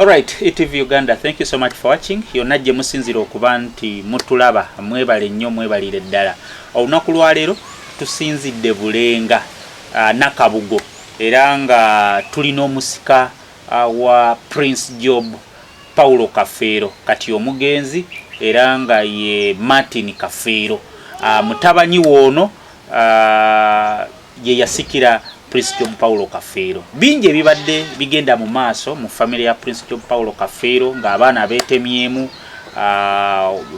Alright, ETV Uganda, thank you so much for watching. Yonna gye musinzira okuba nti mutulaba, mwebale nnyo, mwebalire ddala. Olunaku lwa leero tusinzidde Bulenga Nakabugo era nga tulina omusika wa Prince Job Paulo Kafeero kati omugenzi era nga ye Martin Kafeero. Mutabanyi woono ye yasikira Prince Job Paulo Kafeero. Bingi ebibadde bigenda mu maaso mu family ya Prince Job Paulo Kafeero ng'abaana beetemyemu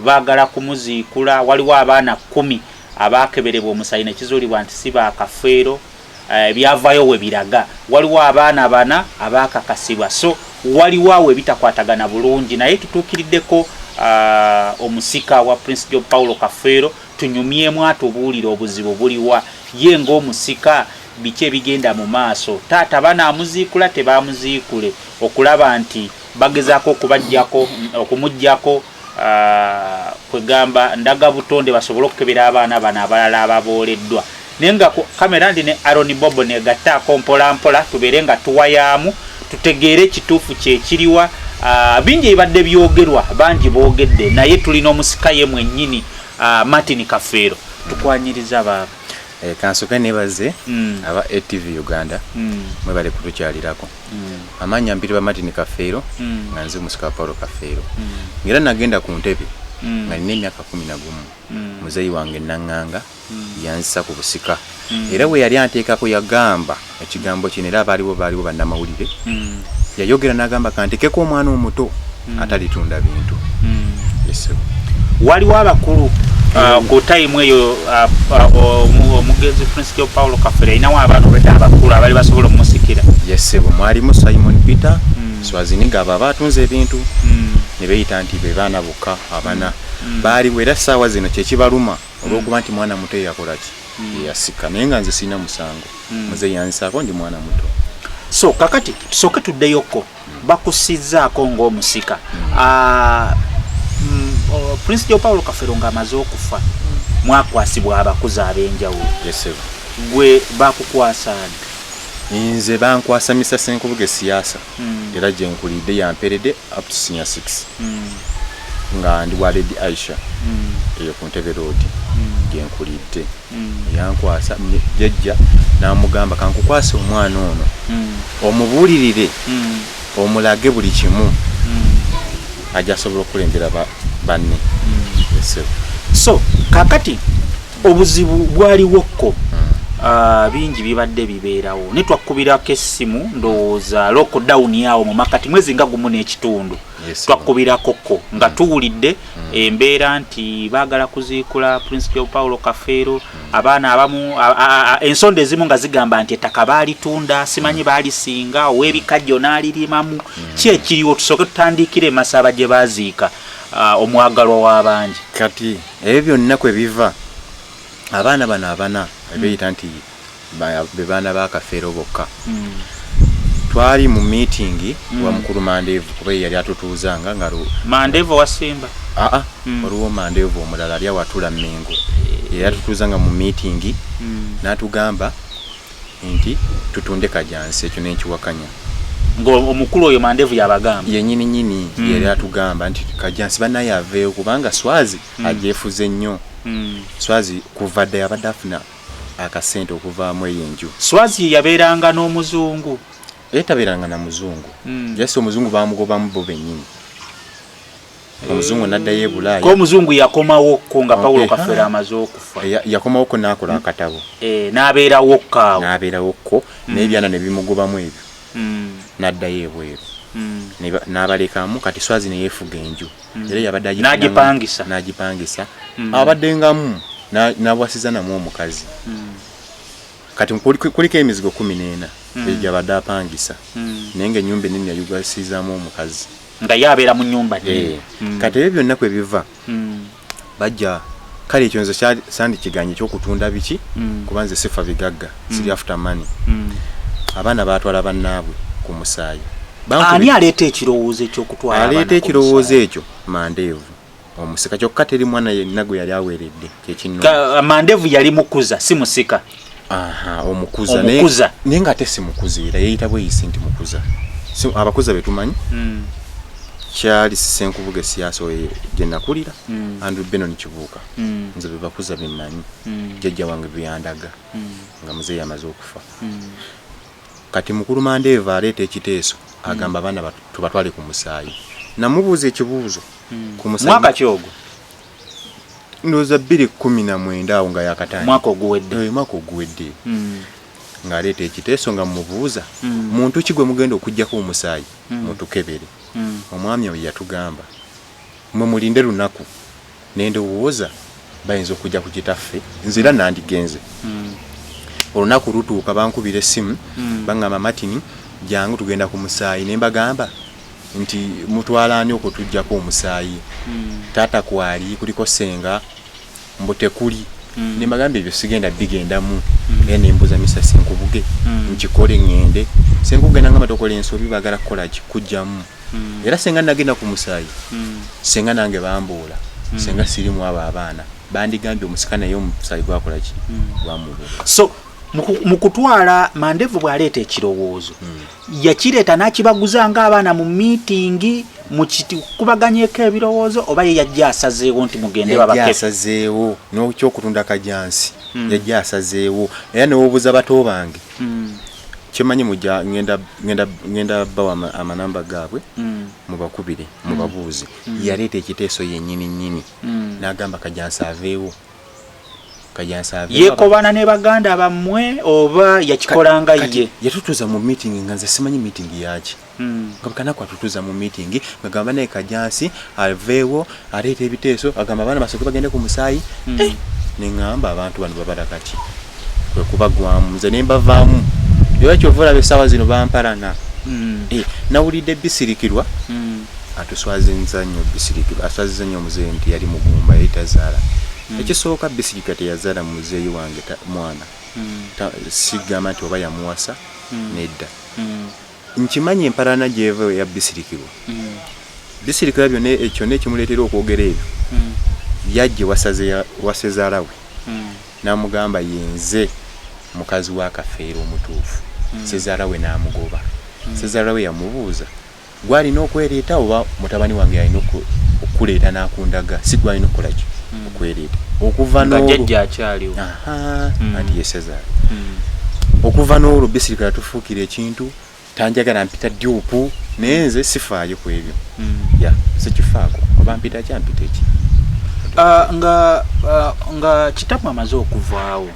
baagala kumuziikula. Waliwo abaana 10 abaakeberebwa omusaayi ne kizuulibwa nti si ba Kafeero. Byavaayo we biraga. Waliwo abaana 4 abaakakasibwa. So waliwo awo ebitakwatagana bulungi naye tutuukiriddeko omusika wa Prince Job Paulo Kafeero tunyumyemu atubuulira obuzibu buliwa ye ng'omusika biki ebigenda mu maaso. Taata banaamuziikula tebaamuziikule okulaba nti bagezaako okumuggyako kwegamba ndaga butonde basobole okukebera abaana bano abalala ababooleddwa. Naye nga kamera ndi ne Aaron Bobo negattaako mpola mpola tubeere nga tuwayaamu tutegeere ekituufu kyekiriwa. Bingi ebibadde byogerwa bangi boogedde naye tulina omusika ye mwennyini Martin Kafeero tukwanyiriza baba. Kansoka nebaze aba ETV Uganda mwebale kutukyalirako. Amanya mpitibwa Martin Kafeero nga nze musika Paulo Kafeero. Ngera nagenda ku ntebe nga nina emyaka 11 muzeyi wange Nanganga yanzisa ku busika era we yali anteekako yagamba ekigambo kino era baaliwo bannamawulire yayogera n'agamba kantekeko omwana omuto atalitunda bintu. Waliwo abakulu ku time eyo omugenzi Prince Job Paulo Kafeero inawo abantu beta abakulu abali basobola omusikira. Yesebo mwalimu Simon Peter Swazini ngaba batunze ebintu ne beeyita nti be baana bokka abana baali wera ssaawa zino kyekibaluma olw'okuba nti mwana muto yakola ki yasika naye nga nze sina musango muzeyi yanzisaako ndi mwana muto. So kakati tusooke tuddeyoko bakusizzaako ng'omusika. Prince Job Paulo Kafeero ng'amaze okufa mwakwasibwa abakuzi ab'enjawulo. Yesebo gwe bakukwasaani? Nze bankwasa Mr. Senkubuge siyaasa era gye nkulidde yamperedde up to senior 6 nga ndi wa Lady Aisha eyo ku Ntebe Road gye nkulidde yankwasa jjajja n'amugamba kankukwase omwana ono omubuulirire omulage buli kimu ajja asobola okulembera banne. So kakati obuzibu bwaliwoko bingi bibadde bibeerawo ne twakubirako essimu ndowooza lockdown yawo mu makati mwezi nga gumu n'ekitundu twakubirako nga tuwulidde embeera nti baagala kuziikula Prince Job Paulo Kafeero. Abaana abamu ensonda ezimu nga zigamba nti ettaka baalitunda simanyi baalisinga ow'ebikajjo n'alirimamu ki ekiriwo. Tusooke tutandikire Masaba gye baaziika omwagalwa w'abangi. Kati ebyo byonna kwe biva abaana bano abana beeyita nti be baana ba Kafeero bokka. Twali mu meeting wa mukulu Mandevu kuba yali atutuuzanga nga Mandevu wasimba waliwo Mandevu omulala ali awatula Mmengo yali atutuuzanga mu meeting n'atugamba nti tutunde Kajansi. Ekyo n'enkiwakanya ng'omukulu oyo Mandevu yabagamba yennyini yali atugamba nti Kajansi bannaye aveeyo kubanga Swazi ajeefuze nnyo. Swazi kuva dda yabadde afuna akasente okuvaamu eyenju. Swazi yabeeranga n'omuzungu tabeeranga na muzungu just omuzungu bamugobamu bo bennyini. Omuzungu n'addayo e Bulaaya ko omuzungu yakomawokko nga Paulo Kafeero amaze okufa. Yakomawokko n'akola akatabo n'abeerawokko n'ebyana ne bimugobamu ebyo n'addayo ebweru n'abalekamu. Kati Swazi ne yeefuga enju era yabadde n'agipangisa abaddengamu n'abwasiza namu omukazi. Kati kuliko emizigo 14 egyabadde apangisa naye ng'ennyumba ennene yayugasiizaamu omukazi nga yabeera mu nnyumba. Kati ebyo byonna kwe biva bajja kale ekyo nze sandikiganye ekyokutunda biki kuba nze sifa bigagga siri after money. Abaana baatwala bannaabwe ku musaayi. Ani aleeta ekirowoozo ekyokutwala abaana? Aleeta ekirowoozo ekyo Mandevu omusika kyokka teri mwana yenna gwe yali aweeredde kyekino. Mandevu yali mukuza si musika. Omukuza naye nga ate si mukuza era yeeyita bweyisi nti mukuza. abakozi betumanyi kyali Senkubuge siyaso gye nakulira Andrew Benon Kibuuka nze bebakuza bemanyi jjajja wange byandaga nga muzeeyi amaze okufa kati mukulu Mandeva aleeta ekiteeso agamba abaana tubatwale ku musaayi namubuuza ekibuuzo ku musaayi mwaka kyogo ndowooza 2019 awo nga yakatani mwaka oguwedde ng'aleeta ekiteeso nga mmubuuza muntu ki gwe mugenda okuggyako omusaayi mutukebere omwami oyo yatugamba mwe mulinde lunaku nendowooza bayinza okujja ku kitaffe nzira nandigenze olunaku lutuuka bankubira essimu baŋŋamba Martin jangu tugenda ku musaayi ne mbagamba nti mutwalaani okutuggyako omusaayi taata kwali kuliko senga mbu tekuli ne mbagamba ebyo sigenda bigendamu era ne mbuuza Mr. Senkubuge nkikole ŋŋende Senkubuge nangamba tokola ensobi baagala kukola kujjamu era senga nagenda ku musaayi senga nange bambuula senga sirimu abo abaana bandigambye omusika naye omusaayi gwakola ki gwamubuula so mu kutwala Mandevu bw'aleeta ekirowoozo yakireeta n'akibaguza ng'abaana mu miitingi mu kubaganyeko ebirowoozo oba ye yajja asazeewo nti mugende babake asazeewo n'ekyokutunda kajansi yajja asazeewo era newobuuza bato bange kimanyi mujja ngenda bawa amanamba gaabwe mubakubire mubabuuze yaleeta ekiteeso yennyini n'agamba kajansi aveewo yekobana ne baganda bammwe oba yakikolanga ye yatutuza mu meeting nga nze simanyi meeting yaki ngabakana kwatutuza mu meeting ngagamba naye kajansi aveewo aleeta ebiteeso agamba abaana basoke bagende ku musaayi neŋŋamba abantu bano babala kati kwe kubagwamu nze ne mbavaamu era kyovula besaawa zino bampalana nawulidde bisirikirwa atuswazinza nnyo bisirikirwa aswaziza nnyo omuzeeyi nti yali mugumba yali tazaala ekisooka bisirika teyazaala muzeeyi wange mwana sigamba nti oba yamuwasa nedda nkimanyi empalana gyeva ya bisirikirwa bisirikirwa byonna ekyo nekimuleetera okwogera ebyo yajje wasezaalawe n'amugamba yenze mukazi wa Kafeero omutuufu sezaalawe n'amugoba sezaalawe yamubuuza gwalina okwereeta oba mutabani wange alina okuleeta n'akundaga si gwalina okukolaki okwereeta okuva n'jjajja akyaliwo anti yesezaala okuva n'olwo bisirikala tufuukira ekintu tanjagala mpita dyupu naye nze sifaayo ku ebyo sikifaako oba mpita kyampita eki nga kitamu amaze okuvaawo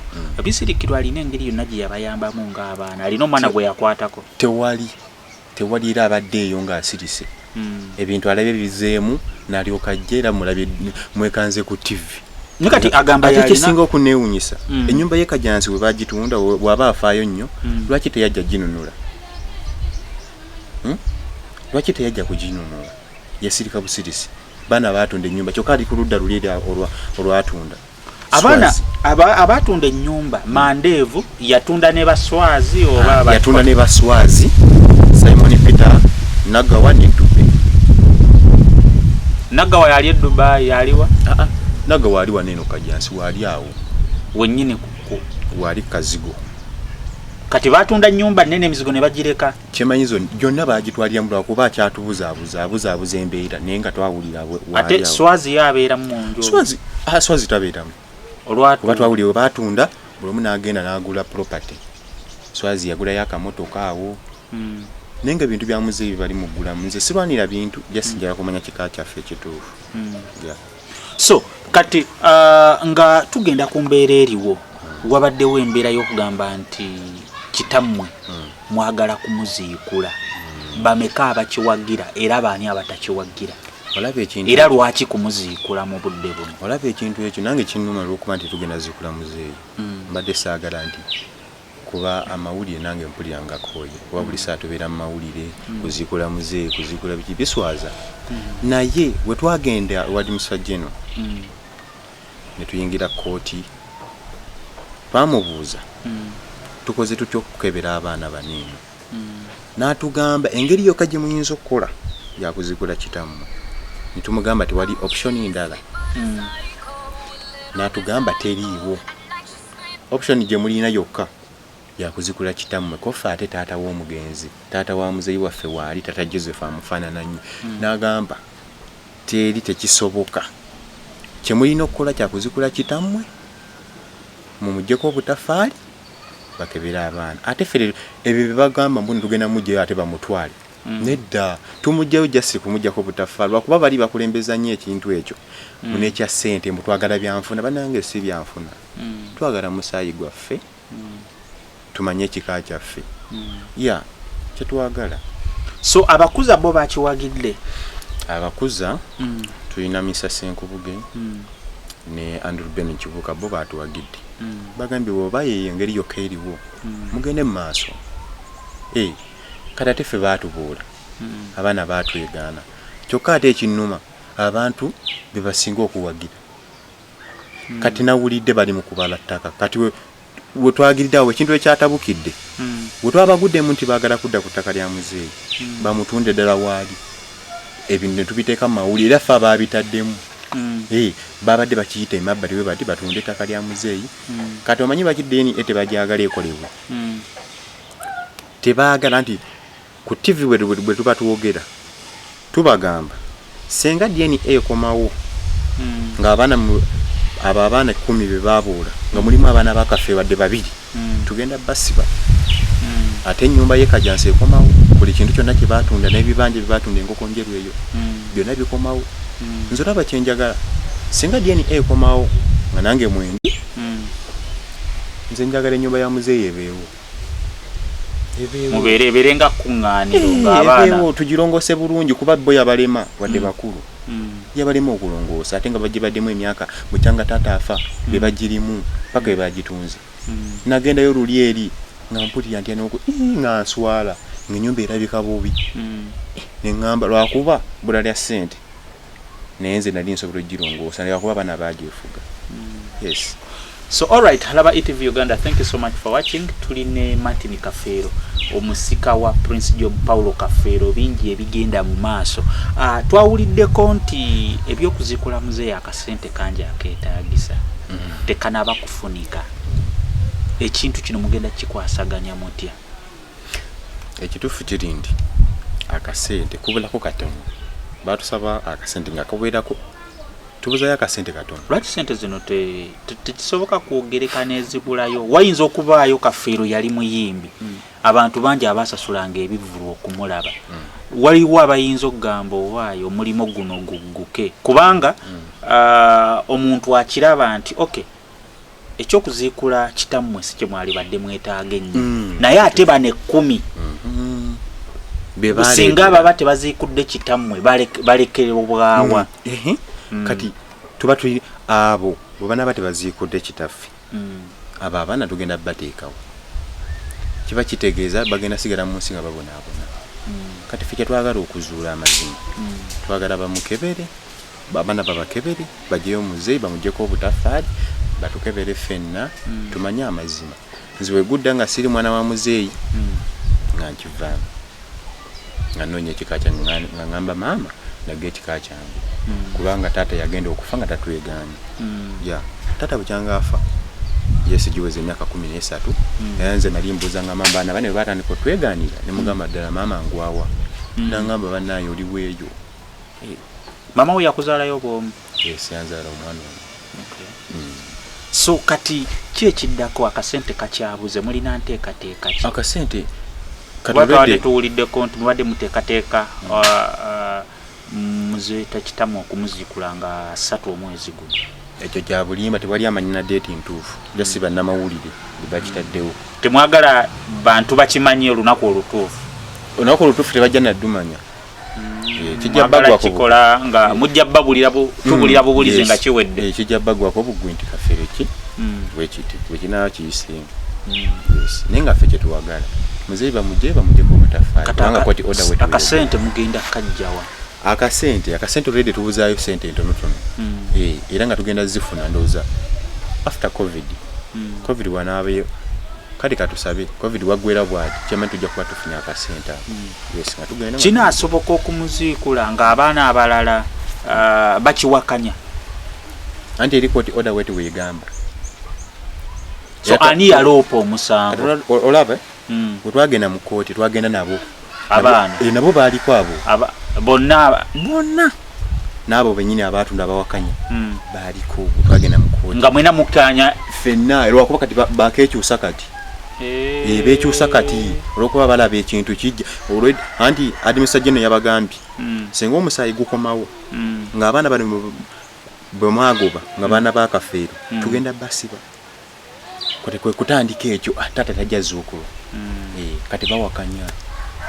bisirikirwa alina engeri yonna gye yabayambamu ng'abaana alina omwana gwe yakwatako tewali era abadde eyo ng'asirise ebintu alabe bizeemu n'alyoka ajja era mulabye mwekanze ku TV Nikati agamba yalina kisinga okuneewunyisa ennyumba ye Kajansi bwe bagitunda bw'aba afaayo nnyo lwaki teyajja ginunula lwaki teyajja kuginunula yasirika busirisi baana baatunda ennyumba kyokka ali ku ludda luli olwatunda abaana abatunda ennyumba Mandevu yatunda ne baswazi oba yatunda ne baswazi Simon Peter Nagawa ne Dube Nagawa yali Dubai yaliwa Nagawa aliwa neno Kajansi wali awo wennyini wali Kazigo kati batunda nyumba nene emizigo ne bagireka kyemanyizo gyonna bagitwalira mu lwakuba akyatubuza embeera naye nga twawulira ate swazi yabeera mu nju swazi tabeeramu olwatu batwawulira batunda buli omu n'agenda n'agula property swazi yagulayo akamotoka awo naye nga ebintu bya muzeeyi bali mugulamu nze sirwanira bintu jasinjala kumanya kika kyaffe ekituufu so kati nga tugenda ku mbeera eriwo wabaddewo embeera y'okugamba nti kitammwe mwagala kumuziikula bameka abakiwagira era baani abatakiwagira era lwaki kumuziikula mu budde buno olaba ekintu ekyo nange kinnuma olw'okuba nti tugenda ziikula muzeeyi mbadde saagala nti kuba amawulire nange mpulira nga kooye kuba buli saa tubeera mu mawulire kuziikula muzeeyi kuziikula biki biswaza naye bwe twagenda wadi musajjeno ne tuyingira kooti twamubuuza tukoze tutya okukebera abaana banene n'atugamba engeri yokka gye muyinza okukola yakuzigula kitammwe nitumugamba tewali option endala n'atugamba teriiwo option gye mulina yokka yakuzikula kitammwe kofa ate taata w'omugenzi taata wa muzeyi waffe waali tata Joseph amufaanana nnyo n'agamba teri tekisoboka kyemulina okukola kyakuzikula kitammwe mumugyeko obutafaali bakebera abaana ate ffe ebyo bye bagamba mbuni tugenda mujjayo ate bamutwale nedda tumujjayo jasi kumugyako obutafaali lwakuba bali bakulembeza nnyo ekintu ekyo munekya ssente mutwagala byanfuna banange si byanfuna twagala musaayi gwaffe tumanye ekika kyaffe ya kyetwagala. So abakuza bo bakiwagidde abakuza tulina Misa Senkubuge ne Andrew Ben Kibuka bo batuwagidde bagambye bwoba yeyo engeri yokka eriwo mugende mu maaso kati ate ffe baatubuula abaana baatwegaana kyokka ate ekinnuma abantu be basinga okuwagira kati nawulidde bali mu kubala ttaka kati we twagiriddeawo ekintu ekyatabukidde we twabaguddemu nti baagala kudda ku ttaka lya muzeeyi bamutunde ddala waali ebintu ne tubiteeka mu mawulire era ffe abaabitaddemu babadde bakiyita emabbali we bati batunde ettaka lya muzeeyi kati omanyi bakiddeeni tebagyagala ekolebwa tebaagala nti ku TV bwe tuba twogera tubagamba senga DNA ekomawo ng'abaana abaana 10 be babuula nga mulimu abaana bakaffe wadde 2 tugenda basiba ate ennyumba ye Kajansi ekomawo buli kintu kyonna kye baatunda n'ebibanja bye baatunda enkoko njeru eyo byonna bikomawo nze olaba kyenjagala singa DNA ekomawo nga nange mwendi nze njagala ennyumba ya muzeeyi ebeewo mubeere nga kuŋŋaaniro ng'abaana tugirongose bulungi kuba bo yabalema wadde bakulu yabalema okulongoosa ate nga bagibaddemu emyaka bukyanga taata afa be bagirimu paka be bagitunze nagendayo luli eri nga mpulira nti nga nswala ng'ennyumba erabika bubi ne ŋŋamba lwakuba bbula lya ssente naye nze nali nsobola ogirongoosa lwakuba abaana bagyefuga. Yes. So alright, Halaba ETV Uganda, thank you so much for watching. Tuline Martin Kafeero, omusika wa Prince Job Paulo Kafeero, bingi ebigenda mu maaso. Twawuliddeko nti ebyokuzikula muzeeyi akasente kangi akeetaagisa tekanaba kufunika. Ekintu kino mugenda kikwasaganya mutya? Ekituufu kiri nti akasente kubulako katono batusaba akasente nga kawerako tubuzayo akasente katono. Lwaki sente zino tekisoboka kwogerekana ezibulayo? Wayinza okubaayo Kafeero yali muyimbi abantu bangi abasasulanga ebivulu okumulaba waliwo abayinza okugamba owaayo omulimu guno gugguke kubanga omuntu akiraba nti okay ekyokuziikula kitammwe si kye mwali badde mwetaaga ennyo naye ate bane 10 singa baba tebaziikudde kitammwe balekerobwawa kati tuba tuli abo bwe banaba tebaziikudde kitaffe abo abaana tugenda bateekawo kiba kitegeeza bagenda sigala mu nsi nga babonaabona kati ffe kyetwagala okuzuula amazima twagala bamukebere abaana babakebere bajeyo muzeeyi bamugyeko obutafaali batukebere ffenna tumanye amazima. Nze bwe gudda nga siri mwana wa muzeeyi nga nkivaamu nga noonya ekika kyange nga ngamba maama nage ekika kyange kubanga taata yagenda okufa nga tatwegaanye taata bukyanga afa yesigiweza emyaka 13 era nze nali mbuuza nga mamba abaana bane batandika otwegaanira ne mugamba ddala maama ngwawa nangamba bannaayo oliweeyo mama we yakuzaalayo bwomu? Yes, yanzaala omwana ono. So kati ki ekiddako akasente kakyabuze mulina nteekateeka ki? Akasente katubadde tuwuliddeko nti mubadde muteekateeka muzeeyi takitamu okumuziikula nga 3 omwezi guno. Ekyo kya bulimba tewali amanyina deeti ntuufu jasi bannamawulire bakitaddewo. Temwagala bantu bakimanye olunaku olutuufu? Olunaku olutuufu tebajja naddumanya. Kijja bagwa kikola nga mujja babulira tubulira bubulize nga kiwedde. Kijja bagwa ko bugwi nti Kafeero ki wekiti wekina kiyisinga. Yes. Nenga ffe kye tuwagala muzeeyi bamugye ko mutafaali kubanga kwati order wetu. Akasente mugenda kajjawa? Akasente already tubuzaayo sente entonotono era nga tugenda zifuna ndowooza after covid wanaabeyo kati katusabe covid wagwera bwati kyama tujja kuba tufunye akasente. Yes, nga tugenda kinaasoboka okumuziikula nga abaana abalala bakiwakanya anti eri kwati order wetu weegamba so ani yaloopa omusango olaba bwe twagenda mu kooti twagenda nabo abaana nabo baaliko abo bonna n'abo bennyini abaatunda abawakanya baaliko twagenda mu kooti nga mwena mukkanya ffenna olwakuba kati bakeekyusa kati beekyusa kati olwokuba balaba ekintu kijja anti adimisa geno yabagambye singa omusaayi gukomawo ng'abaana bano bwe mwagoba nga baana bakafeero tugenda basiba kwe kutandika ekyo taata tajja zuukulo kati bawakanya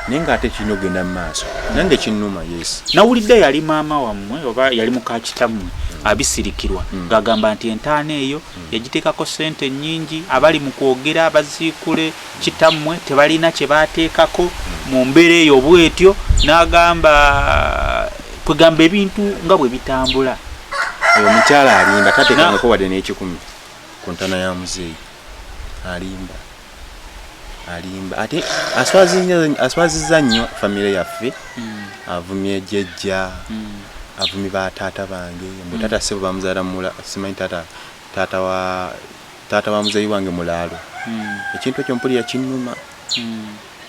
naye ng'ate kirina ogenda mu maaso nange kinnuma yes nawulidde yali maama wammwe oba yali mukakitammwe abisirikirwa ng'agamba nti entaana eyo yagiteekako ssente nnyingi abali mu kwogera baziikule kitammwe tebalina kye baateekako mu mbeera eyo bwetyo n'agamba kwegamba ebintu nga bwe bitambula oyo mukyala alimba tateekangako wadde n'ekikumi ku ntaana ya muzeeyi alimba ate aswazizza nnyo famire yaffe avumye jjajja avumi ba taata bange mbwe taata sebo bamuzaala mula simanyi taata wa muzeeyi wange mulaalo ekintu ekyo mpulira kinnuma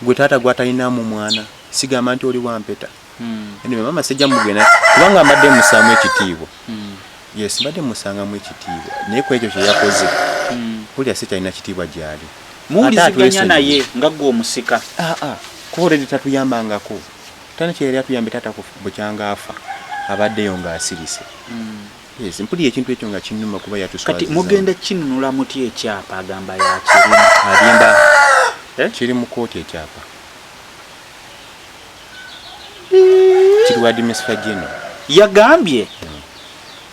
gwe taata gwatalinamu mwana sigamba nti oli wampeta anyway mama sejja mugenda kubanga mbadde musaamu ekitiibwa yes mbadde musangamu ekitiibwa naye ku ekyo kye yakoze mpulira si kyalina kitiibwa gyali muwuliziganya naye nga gwe omusika kuba oledi tatuyambangako tana kye yali atuyambe taata bukyanga afa abaddeyo ng'asirise yes mpulira ekintu ekyo nga kinnuma kuba yatuswaziza kati mugenda kinunula muti ekyapa agamba yakirina alimba kiri mu kooti ekyapa kiri wa dimisifa gino yagambye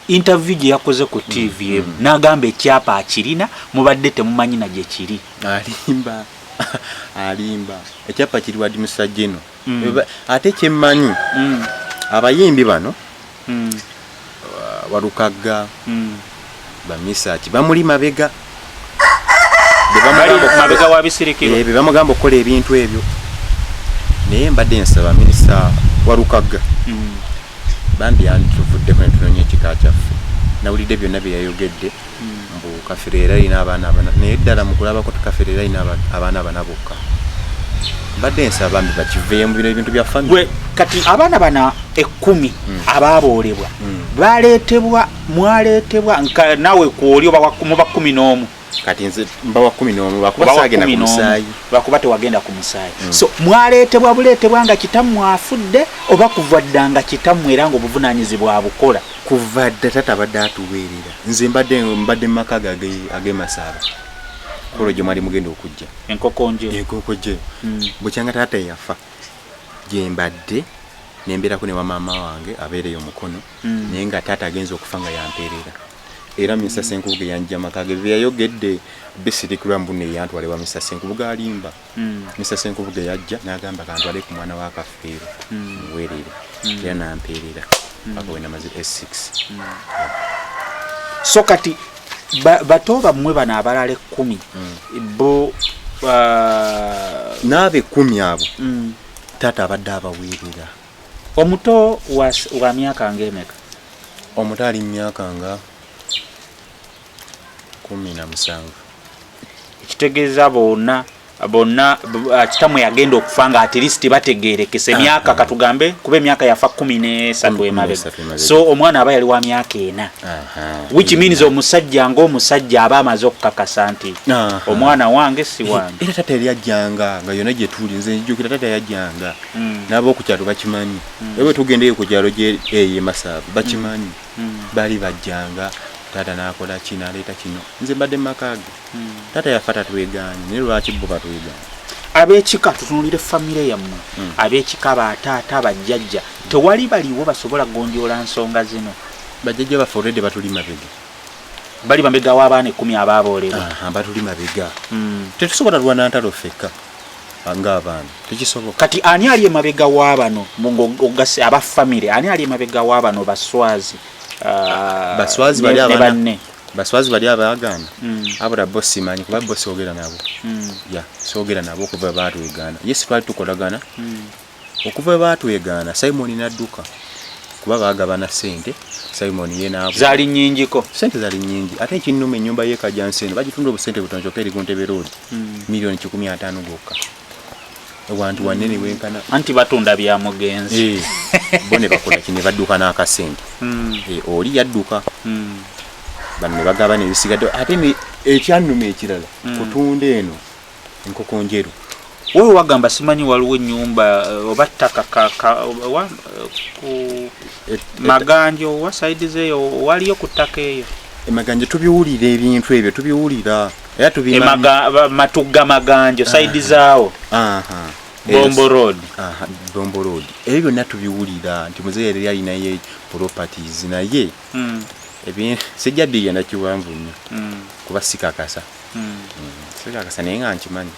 interview gye yakoze ku TV n'agamba ekyapa akirina mubadde temumanyi na gye kiri alimba ekyapa kiri wa dimisifa gino ate kyemmanyi abayimbi bano Walukagga bamisaki bamuli mabega mabega wabisirikiro be bamugamba okukola ebintu ebyo naye mbadde nsaba minisita Walukagga bambi yantuvuddeku ne tunoonya ekika kyaffe nawulidde byonna bye yayogedde mbu Kafeero alina abaana naye ddala mu kulabako Kafeero alina abaana bana bokka mbadde nsaba bambi bakiveemu bino ebintu bya famire kati abaana bana 10 abaaboolebwa mwaleetebwa nka nawe kwoli oba mu 11 kati nze mba wa 11 bakuba sagenda ku musaayi bakuba tewagenda ku musaayi so mwaleetebwa buleetebwa nga kitammwe afudde oba kuva ddanga kitammwe era nga obuvunaanyizibwa abukola kuva dda tata abadde atuweerera nze mbadde mu maka ag'emasaaba kolo gye mwali mugenda okujja enkoko gye bukyanga taata yafa gye mbadde nembeerako ne wa maama wange abeereyo omukono naye nga taata agenza okufa nga yampeerera era Mr. Senkubuge yanjja makage bye yayogedde bisirikirwa mbune yantwale wa Mr. Senkubuge alimba Mr. Senkubuge yajja n'agamba kantwale ku mwana wa Kafeero mwerere era nampeerera paka wena maze S6 so kati bato bamwe bano abalala 10 bo naabe 10 abo taata abadde abaweerera omuto wa myaka ng'emeka omuto ali myaka nga 17 ekitegeeza bonna kitammwe yagenda okufa nga at least bategeerekese emyaka katugambe kuba emyaka yafa 13 emabega so omwana aba yali wa myaka 4 which means omusajja ng'omusajja aba amaze okukakasa nti omwana wange si wange era taata yali ajjanga nga yonna gye tuli nze njukira taata yajjanga n'ab'okukyalo bakimanyi bwe tugendeyo ku kyalo gye Masaba bakimanyi bali bajjanga taata n'akola ki n'aleeta kino nze mbadde makage taata yafa tatwegaanye naye lwaki bo batwegaanye ab'ekika tutunulire famire yammwe ab'ekika bataata bajjajja tewali baliwo basobola gondyola nsonga zino bajjajja baffe olwedde batuli mabega bali mabega w'abaana 10 abaaboolebwa batuli mabega tetusobola lwana ntalo ffekka ng'abaana tekisoboka kati ani ali emabega w'abano ogase aba famire ani ali emabega w'abano baswazi baswazi bali abaana baswazi bali abaagana abula bosi manyi kuba bosi ogera nabo soogera nabo okuva baatwegana yes twali tukolagana okuva baatwegana Simon n'adduka kuba bagabana sente Simon yena zali nyingiko sente zali nyingi ate kinnuma ennyumba ye Kajansi eno bagitunda obusente butono eri ku Ntebe Road milioni 150 gokka abantu wanene wenkana anti batunda bya mugenzi bone bakola kine badduka n'akasente oli yadduka banne bagabana ebisigadde ate ekyannuma ekirala kutunda eno enkoko njeru wewe wagamba simanyi waliwo ennyumba oba ttaka ku maganjo wa side zeyo waliyo ku ttaka eyo emaganje tubiwulira ebintu ebyo tubiwulira era matugga maganjo side zaawo Bombo Road Bombo Road ebyo byonna tubiwulira nti muzeeyi yali alinayo properties naye sijja bigenda kiwanvu nnyo kuba sikakasa sikakasa naye nga nkimanyi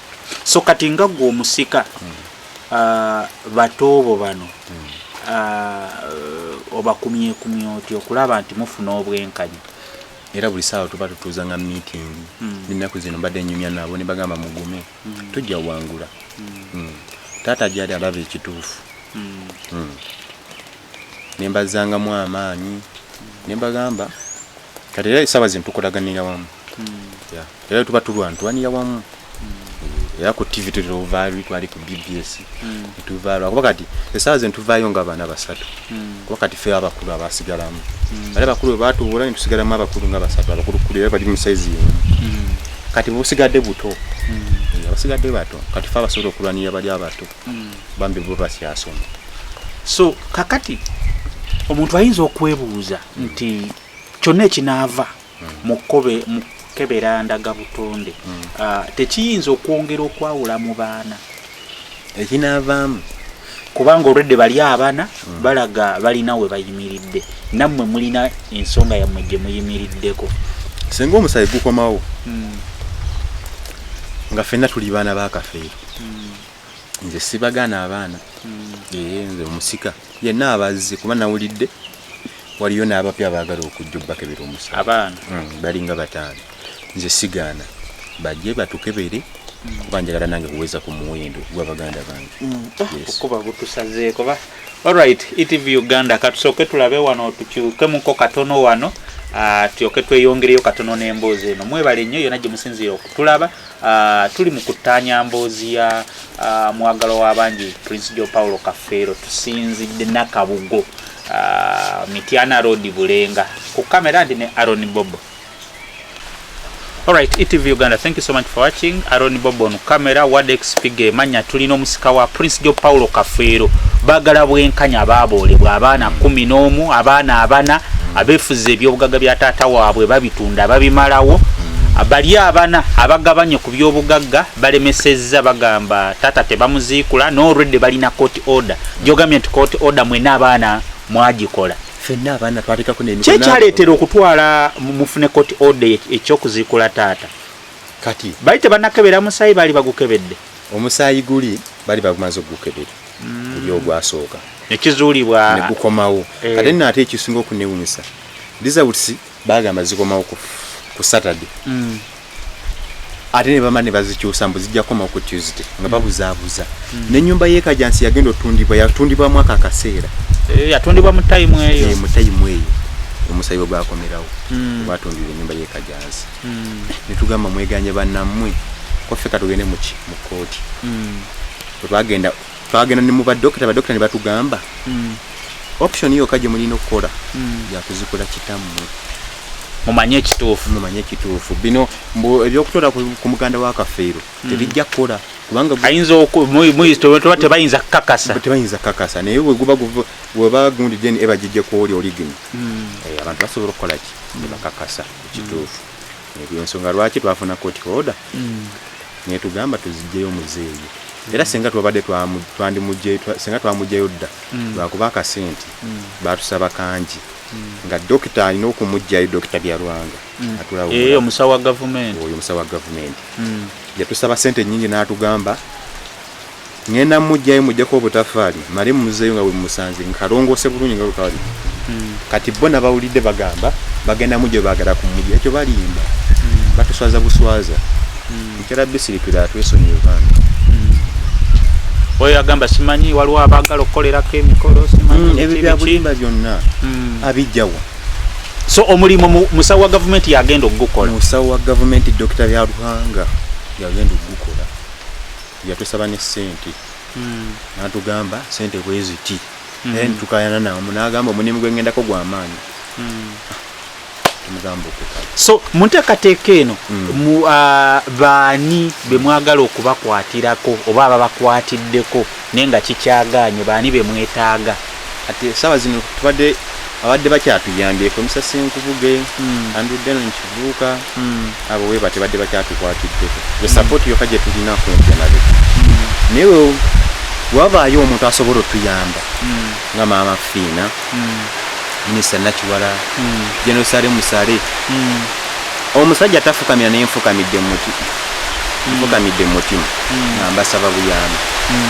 so kati nga gwe omusika batoobo bano obakumyekumye oti okulaba nti mufuna obwenkanyi era buli saawa tuba tutuuza nga meeting n'ennaku zino mbadde nnyumya nabo ne bagamba mugume tujja wangula taata gyali alaba ekituufu ne mbazangamu amaanyi ne mbagamba kati era essaawa zino tukolaganira wamu era tuba tulwanira wamu era ku TV tuluvaayo twali ku BBS tuvaayo kuba kati essaawa zino tuvaayo nga abaana basatu kuba kati ffe abakulu abasigalamu bale bakulu baatuula ne tusigalamu abakulu nga basatu abakulu kuli era bali mu saizi kati busigadde buto abasigadde bato kati ffe abasobola okulwanira bali abato bambi bo basyasoma so kakati omuntu ayinza okwebuuza nti kyonna ekinaava mukebera ndaga butonde tekiyinza okwongera okwawula mu baana ekinaavaamu kubanga olwedde bali abaana balaga balina we bayimiridde nammwe mulina ensonga yammwe gye muyimiriddeko singa omusayi gukomawo nga ffenna tuli baana bakafeero nze sibagaana abaana nze omusika yenna abazze kuba nawulidde waliyo n'abapya abaagala okujja obbakebera omusayi abaana balinga 5 nze sigaana bajje batukebere kuba njagala nange kuweza ku muwendo gw'abaganda bange okuba gutusazeeko ba alright ETV Uganda katusooke tulabe wano tukyukemuko katono wano tuyoke tweyongereyo katono n'emboozi eno mwebale nnyo yonna gye musinziira okutulaba tuli mu kuttaanya mboozi ya mwagalo w'abangi Prince Joe Paulo Kafeero tusinzidde Nakabugo Mityana Road Bulenga ku kamera ndi ne Aaron Bobo. Alright, ETV Uganda, thank you so much for watching. Aaron Bobo on camera, Wadex Pige manya tulino omusika wa Prince Joe Paulo Kafeero bagala bwenkanya babolebwa abaana 11 abaana abana abefuze ebyobugagga bya taata waabwe babitunda babimalawo abali abana abagabanye ku byobugagga balemesezza bagamba taata tebamuziikula no already balina court order government court order mwena abaana mwagikola fenna abaana twalika ku n'emikono kyaleetera okutwala mufune court order ekyokuziikula taata kati bali tebanakebera musayi bali bagukebedde omusayi guli bali bagumaze okugukebera guli ogwasooka nekizuulibwa ne gukomawo kati nate ekisinga okunewunyisa results bagamba zikomawo ku Saturday ate ne bamane bazikyusa mbu zijja komawo ku Tuesday nga babuzaabuza n'ennyumba ye Kajansi yagenda yatundibwa mwaka akaseera yatundibwa mu time eyo omusayi gwakomerawo batundira ennyumba ye Kajansi ne tugamba mweganye bannammwe koffe katugende mu kooti twagenda ne mu badokita ne batugamba option yo kaje mulino okukola ya kuzikola kitammwe mumanye ekituufu bino ebyokutola ku muganda wa Kafeero tebijja kukola kubanga ayinza tebayinza kakasa naye weba gundi jeni ebajijje ku origin abantu basobola okukola ki ne bakakasa ekituufu ebyo ensonga lwaki twafuna court order naye tugamba tuzijjeyo muzeeyi era senga twabadde senga twamugjeyo dda lwakuba akasente batusaba kangi nga dokita alina okumugjayo dokita Byalwanga omusawo wa gavumenti yatusaba sente nyingi n'atugamba ngenda mugjayo mujjako obutafaali male muzeeyo nga bwe musanze nkalongoose bulungi nga bwekali kati bo nabawulidde bagenda mujjayo baagala kumujja ekyo balimba batuswaza buswaza nkyala bisirikira atwesonyiye Uganda oyo agamba simanyi waliwo abaagala okukolerako emikolo simanyi ebyo bya bulimba byonna abijjawa. So omulimu musawo wa gavumenti yagenda okugukola. Musawo wa gavumenti Dr. Byaruhanga yagenda okugukola. Yatusaba ne ssente. Natugamba ssente bweziti. Tukayana namu n'agamba omulimu gwe ngendako gw'amaanyi. Tumugamba okukala. So munteekateeka eno baani be mwagala okubakwatirako oba ababakwatiddeko naye nga kikyagaanye baani be mwetaaga? Ati sawa zino tubadde abadde bakyatuyambyeko Musasi Nkubuge Andudeno Nkivuuka abo we batebadde bakyatukwatiddeko the support yokka gye tulina kumpi nabo naye wabaayo omuntu asobola otuyamba nga Maama Fiina Minisita Nakiwala General Sale Musale omusajja tafukamira naye nfukamidde mu mutima ngambasaba buyambi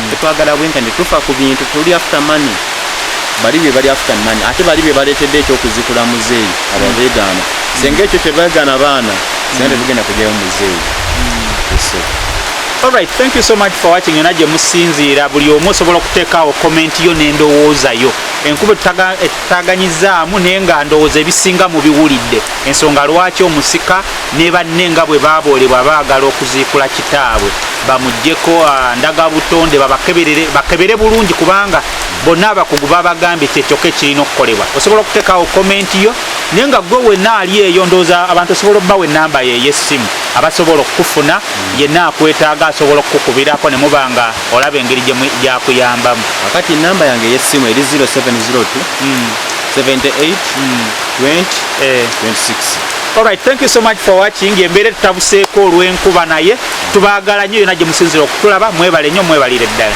tetwagala bwenkane tufa ku bintu tuli after money bali be bali after money ate bali be baleetedde ekyokuzikula muzeeyi abavegaana senga ekyo tebaagaana baana sente tugenda kujyayo muzeeyi. Alright, thank you so much for watching. Yonna gye musinziira buli omu osobola okuteekaawo komenti yo n'endowooza yo. Enkuba etutaganyizaamu naye nga ndowooza ebisinga mu biwulidde. Ensonga lwaki omusika ne banne nga bwe baaboolebwa baagala okuziikula kitaabwe bamuggyeko ndaga butonde bakebere bulungi kubanga bonna abakugu babagambye kyekyoka ekirina okukolebwa. Osobola okuteekaawo komenti yo naye nga gwe wenna ali eyo ndowooza abantu osobola obbawa ennamba ye ey'essimu abasobola okukufuna yenna akwetaaga asobola okukukubirako ne muba nga olaba engeri gyakuyambamu. Wakati ennamba yange ey'essimu eri 0702 78 20 26. Alright, thank you so much for watching. Embeera tutabuseeko olw'enkuba naye tubaagala nnyo yonna gye musinzira okutulaba mwebale nnyo mwebalire ddala.